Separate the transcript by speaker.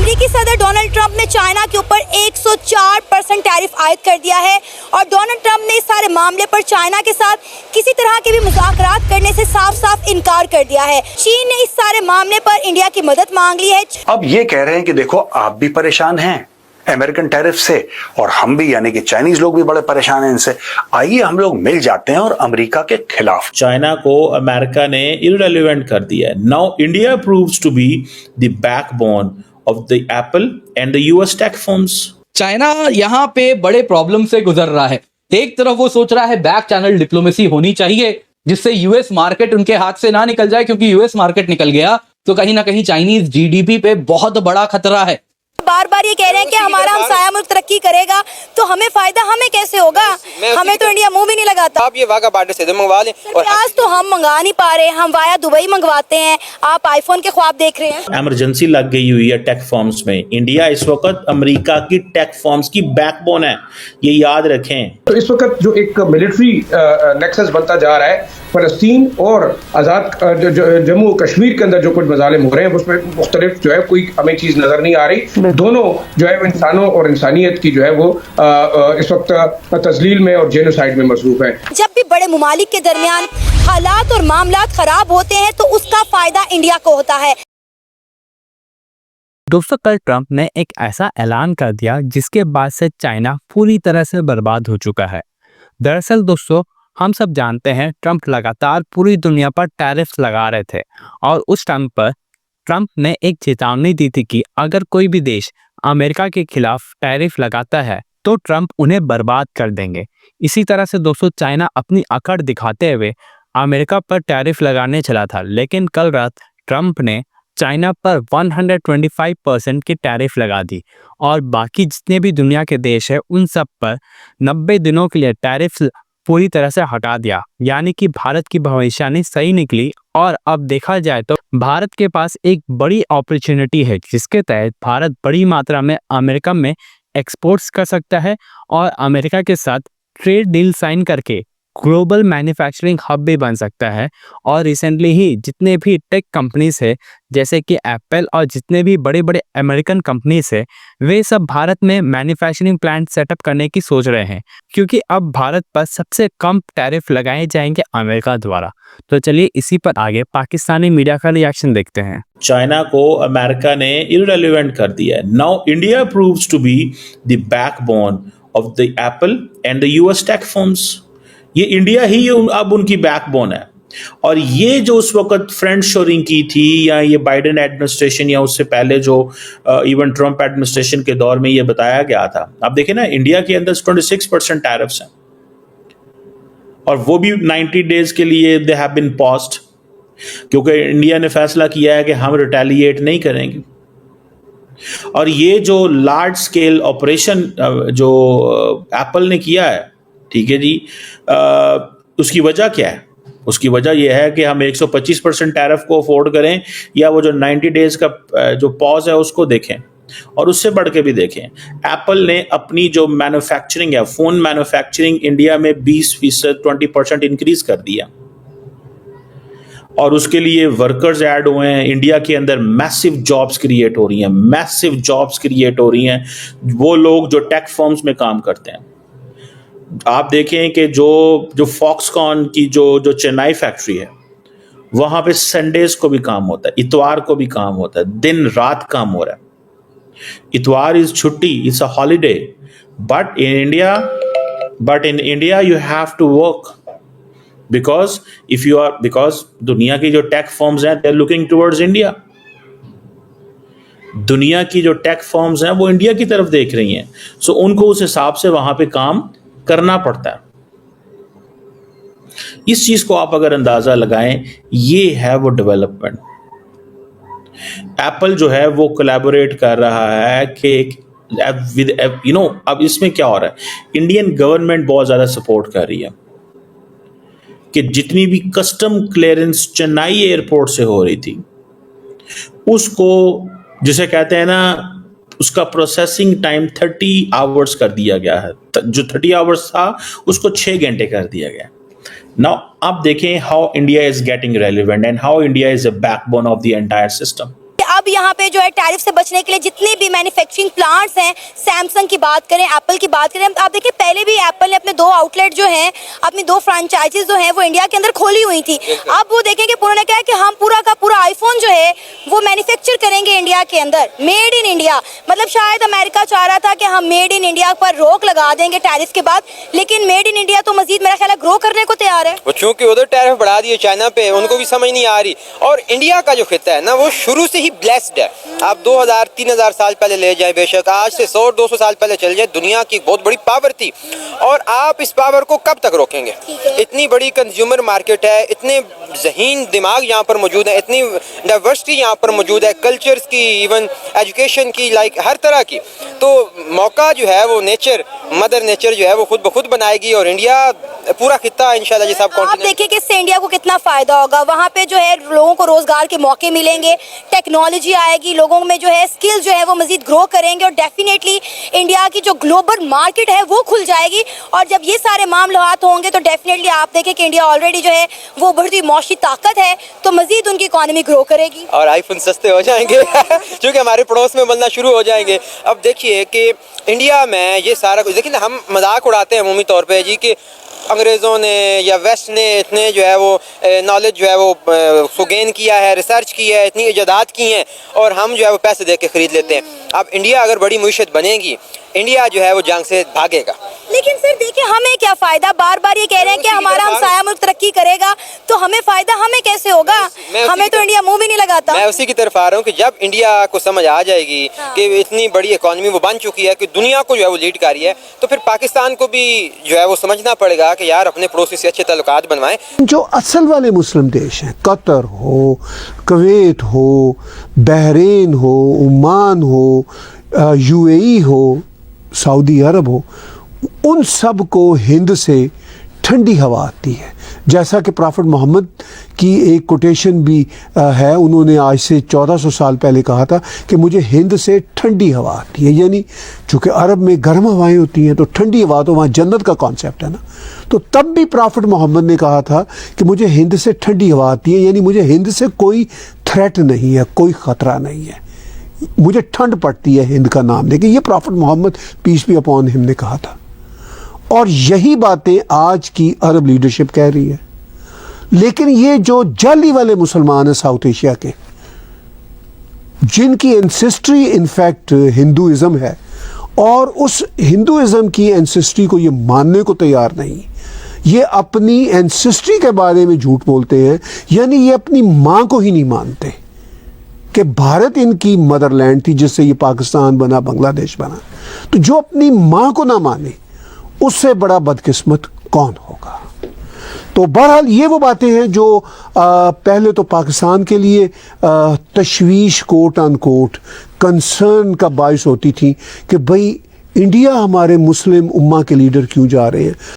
Speaker 1: अमेरिकी सदर Donald Trump ने चाइना के ऊपर 104% टैरिफ आयद कर दिया है और डोनाल्ड ट्रंप ने इस सारे मामले पर चाइना के साथ किसी तरह के भी मुज़ाकरात करने से साफ साफ इनकार कर दिया है। चीन ने इस सारे मामले पर इंडिया की मदद मांग ली है।
Speaker 2: अब ये कह रहे हैं कि देखो आप भी परेशान हैं अमेरिकन टैरिफ से और हम भी यानी कि चाइनीज लोग भी बड़े परेशान हैं इनसे। आइए हम लोग मिल जाते हैं और अमेरिका के खिलाफ।
Speaker 3: चाइना को अमेरिका ने इररिलेवेंट कर दिया है। Now India proves to be the backbone of the Apple and the US tech firms.
Speaker 4: China यहाँ पे बड़े प्रॉब्लम से गुजर रहा है। एक तरफ वो सोच रहा है बैक चैनल डिप्लोमेसी होनी चाहिए जिससे यूएस मार्केट उनके हाथ से ना निकल जाए, क्योंकि यूएस मार्केट निकल गया तो कहीं ना कहीं चाइनीज जीडीपी पे बहुत बड़ा खतरा है।
Speaker 1: बार बार ये कह रहे हैं कि हमारा हमसाया मुल्क तरक्की करेगा तो हमें फायदा हमें कैसे होगा, हमें तो इंडिया मुंह भी नहीं लगाता।
Speaker 5: आप ये वाघा बॉर्डर से मंगवा लें और
Speaker 1: प्याज तो हम मंगा नहीं पा रहे, हम वाया दुबई मंगवाते हैं, आप आईफोन के ख्वाब देख रहे हैं।
Speaker 3: इमरजेंसी लग गई हुई है टेक फर्म्स में। इंडिया इस वक्त अमेरिका की टेक फर्म्स की बैकबोन है, ये याद रखें।
Speaker 6: तो इस वक्त जो एक मिलिट्री नेक्सस बनता जा रहा है फलस्तीन और आज़ाद जम्मू कश्मीर के अंदर जो कुछ मजालिम हो रहे हैं उसमें मुख्तलिफ जो है कोई हमें चीज़ नज़र नहीं आ रही। दोनों जो है इंसानों और इंसानियत की जो है वो इस वक्त तजलील में और जेनोसाइड में मसरूफ है।
Speaker 1: जब भी बड़े मुमालिक के दरमियान हालात और मामलात खराब होते हैं तो उसका फायदा इंडिया को होता है।
Speaker 7: दोस्तों, कल ट्रंप ने एक ऐसा ऐलान कर दिया जिसके बाद से चाइना पूरी तरह से बर्बाद हो चुका है। दरअसल दोस्तों, हम सब जानते हैं ट्रंप लगातार पूरी दुनिया पर टैरिफ लगा रहे थे और उस टाइम पर ट्रंप ने एक चेतावनी दी थी कि अगर कोई भी देश अमेरिका के खिलाफ टैरिफ लगाता है तो ट्रंप उन्हें बर्बाद कर देंगे। इसी तरह से दोस्तों, चाइना अपनी अकड़ दिखाते हुए अमेरिका पर टैरिफ लगाने चला था, लेकिन कल रात ट्रंप ने चाइना पर 125% की टैरिफ लगा दी और बाकी जितने भी दुनिया के देश हैं उन सब पर 90 दिनों के लिए टैरिफ पूरी तरह से हटा दिया। यानी कि भारत की भविष्यवाणी सही निकली और अब देखा जाए तो भारत के पास एक बड़ी अपॉर्चुनिटी है जिसके तहत भारत बड़ी मात्रा में अमेरिका में एक्सपोर्ट्स कर सकता है और अमेरिका के साथ ट्रेड डील साइन करके ग्लोबल मैन्युफैक्चरिंग हब भी बन सकता है। और रिसेंटली ही जितने भी टेक कंपनीज है जैसे कि एप्पल और जितने भी बड़े बड़े अमेरिकन कंपनीज है वे सब भारत में मैन्युफैक्चरिंग प्लांट सेटअप करने की सोच रहे हैं, क्योंकि अब भारत पर सबसे कम टैरिफ लगाए जाएंगे अमेरिका द्वारा। तो चलिए इसी पर आगे पाकिस्तानी मीडिया का रिएक्शन देखते हैं।
Speaker 3: चाइना को अमेरिका ने इररिलेवेंट कर दिया है। Now India proves to be the backbone of the Apple and the US tech firms. ये इंडिया ही अब उनकी बैकबोन है। और ये जो उस वक्त फ्रेंड शोरिंग की थी या ये बाइडेन एडमिनिस्ट्रेशन या उससे पहले जो इवन ट्रंप एडमिनिस्ट्रेशन के दौर में ये बताया गया था, आप देखें ना इंडिया के अंदर 26% टैरिफ्स हैं और वो भी 90 डेज के लिए दे हैव बीन पॉज्ड, क्योंकि इंडिया ने फैसला किया है कि हम रिटेलिएट नहीं करेंगे। और ये जो लार्ज स्केल ऑपरेशन जो एप्पल ने किया है, ठीक है जी, उसकी वजह क्या है? उसकी वजह यह है कि हम 125% टैरिफ को अफोर्ड करें या वो जो 90 डेज का जो पॉज है उसको देखें और उससे बढ़ के भी देखें। एप्पल ने अपनी जो मैन्युफैक्चरिंग है, फोन मैन्युफैक्चरिंग इंडिया में 20% 20% इंक्रीज कर दिया और उसके लिए वर्कर्स ऐड हुए हैं। इंडिया के अंदर मैसिव जॉब्स क्रिएट हो रही हैं, मैसिव जॉब्स क्रिएट हो रही हैं। वो लोग जो टेक फर्म्स में काम करते हैं, आप देखें कि जो फॉक्सकॉन की जो चेन्नई फैक्ट्री है वहां पे संडेज को भी काम होता है, इतवार को भी काम होता है, दिन रात काम हो रहा है। इतवार इज छुट्टी, it's a holiday, but in India you have to work because दुनिया की जो टेक फर्म्स हैं they are looking towards India. दुनिया की जो टेक फर्म्स हैं वो इंडिया की तरफ देख रही हैं, सो उनको उस हिसाब से वहां पे काम करना पड़ता है। इस चीज को आप अगर अंदाजा लगाएं, ये है वो डेवलपमेंट। एप्पल जो है वो कोलैबोरेट कर रहा है कि विद अब इसमें क्या हो रहा है, इंडियन गवर्नमेंट बहुत ज्यादा सपोर्ट कर रही है कि जितनी भी कस्टम क्लियरेंस चेन्नई एयरपोर्ट से हो रही थी उसको, जिसे कहते हैं ना, उसका प्रोसेसिंग टाइम 30 आवर्स कर दिया गया है। जो 30 आवर्स था उसको 6 घंटे कर दिया गया। नाउ आप देखें how India is getting relevant and how India is a backbone of the entire system.
Speaker 1: अब अब यहाँ पे जो है टैरिफ से बचने के लिए जितने भी मैन्युफैक्चरिंग प्लांट्स हैं, सैमसंग की बात करें, एप्पल की बात करें, आप देखिए पहले भी एप्पल ने अपने 2 आउटलेट जो हैं, अपनी 2 फ्रेंचाइजीज जो हैं वो इंडिया के अंदर खोली हुई थी। अब वो देखेंगे उन्होंने कहा कि हम पूरा का पूरा आईफोन जो है वो मैन्युफैक्चर करेंगे इंडिया के अंदर, मेड इन इंडिया। मतलब शायद अमेरिका चाह रहा था कि हम मेड इन इंडिया पर रोक लगा देंगे टैरिफ के बाद, लेकिन मेड इन इंडिया तो मजीद मेरा ख्याल है ग्रो करने को तैयार है।
Speaker 5: वो चूंकि उधर टैरिफ बढ़ा दिए चाइना पे, उनको भी समझ नहीं आ रही। और इंडिया का जो खिता है ना वो शुरू से ही ब्लेस्ड है। आप 2000-3000 साल पहले ले जाए, बेशक आज से 100-200 साल पहले चल जाए, दुनिया की बहुत बड़ी पावर थी। और आप इस पावर को कब तक रोकेंगे? इतनी बड़ी कंज्यूमर मार्केट है, इतने ज़हीन दिमाग यहाँ पर मौजूद है, इतनी डाइवर्सिटी यहाँ पर मौजूद है, कल्चर्स की, इवन एजुकेशन की, लाइक हर तरह की। तो मौका जो है वो नेचर, मदर नेचर जो है वो खुद ब खुद बनाएगी और इंडिया पूरा खिता इंशाल्लाह जिस
Speaker 1: आप देखिए कि इससे इंडिया को कितना फायदा होगा। वहाँ पे जो है लोगों को रोजगार के मौके मिलेंगे, टेक्नोलॉजी आएगी, लोगों में जो है स्किल जो है वो मजीद ग्रो करेंगे और डेफिनेटली इंडिया की जो ग्लोबल मार्केट है वो खुल जाएगी। और जब ये सारे मामलात होंगे तो डेफिनेटली आप देखें कि इंडिया ऑलरेडी जो है वो बढ़ती मौशी ताकत है, तो मजीद उनकी इकॉनमी ग्रो करेगी
Speaker 5: और आईफोन सस्ते हो जाएंगे क्योंकि हमारे पड़ोस में बनना शुरू हो जाएंगे। अब देखिए कि इंडिया में ये सारा कुछ, देखिए ना, हम मजाक उड़ाते हैं अमूमी तौर पे जी कि अंग्रेज़ों ने या वेस्ट ने इतने जो है वो नॉलेज जो है वो गेन किया है, रिसर्च की है, इतनी इजादात की हैं और हम जो है वो पैसे दे के ख़रीद लेते हैं। अब इंडिया अगर बड़ी मुईशत बनेगी, इंडिया जो है वो जंग से भागेगा।
Speaker 1: लेकिन सर देखिए हमें क्या फायदा, बार बार ये कह रहे हैं कि हमारा हमसाया मुल्क तरक्की करेगा तो हमें फायदा हमें कैसे होगा? हमें तो इंडिया मुंह भी नहीं लगाता।
Speaker 5: मैं उसी की तरफ आ रहा हूँ कि जब इंडिया को समझ आ जाएगी कि इतनी बड़ी इकॉनमी वो बन चुकी है कि दुनिया को जो है वो लीड कर रही है, तो फिर पाकिस्तान को भी जो है वो समझना पड़ेगा कि यार अपने पड़ोसी से अच्छे ताल्लुकात बनवाएं।
Speaker 8: जो असल वाले मुस्लिम देश हैं, कतर हो, कुवैत हो, बहरीन हो, ओमान हो, यूएई हो, सऊदी अरब हो, उन सब को हिंद से ठंडी हवा आती है। जैसा कि प्रॉफिट मोहम्मद की एक कोटेशन भी है, उन्होंने आज से 1400 साल पहले कहा था कि मुझे हिंद से ठंडी हवा आती है। यानी चूँकि अरब में गर्म हवाएं होती हैं तो ठंडी हवा, तो वहाँ जन्नत का कॉन्सेप्ट है ना। तो तब भी प्रॉफिट मोहम्मद ने कहा था कि मुझे हिंद से ठंडी हवा आती है, यानी मुझे हिंद से कोई थ्रेट नहीं है, कोई ख़तरा नहीं है, मुझे ठंड पड़ती है हिंद का नाम लेके। ये prophet Muhammad peace be upon him ने कहा था और यही बातें आज की अरब लीडरशिप कह रही है। लेकिन ये जो जाली वाले मुसलमान हैं साउथ एशिया के, जिनकी एंसेस्ट्री इनफैक्ट हिंदुइज्म है और उस हिंदुइज्म की एंसेस्ट्री को ये मानने को तैयार नहीं, ये अपनी एंसेस्ट्री के बारे में झूठ बोलते हैं, यानी ये अपनी माँ को ही नहीं मानते कि भारत इनकी मदरलैंड थी जिससे ये पाकिस्तान बना, बांग्लादेश बना। तो जो अपनी माँ को ना माने उससे बड़ा बदकिस्मत कौन होगा? तो बहरहाल ये वो बातें हैं जो पहले तो पाकिस्तान के लिए तशवीश कोट अनकोट कंसर्न का बायस होती थी कि भाई इंडिया हमारे मुस्लिम उम्मा के लीडर क्यों जा रहे हैं।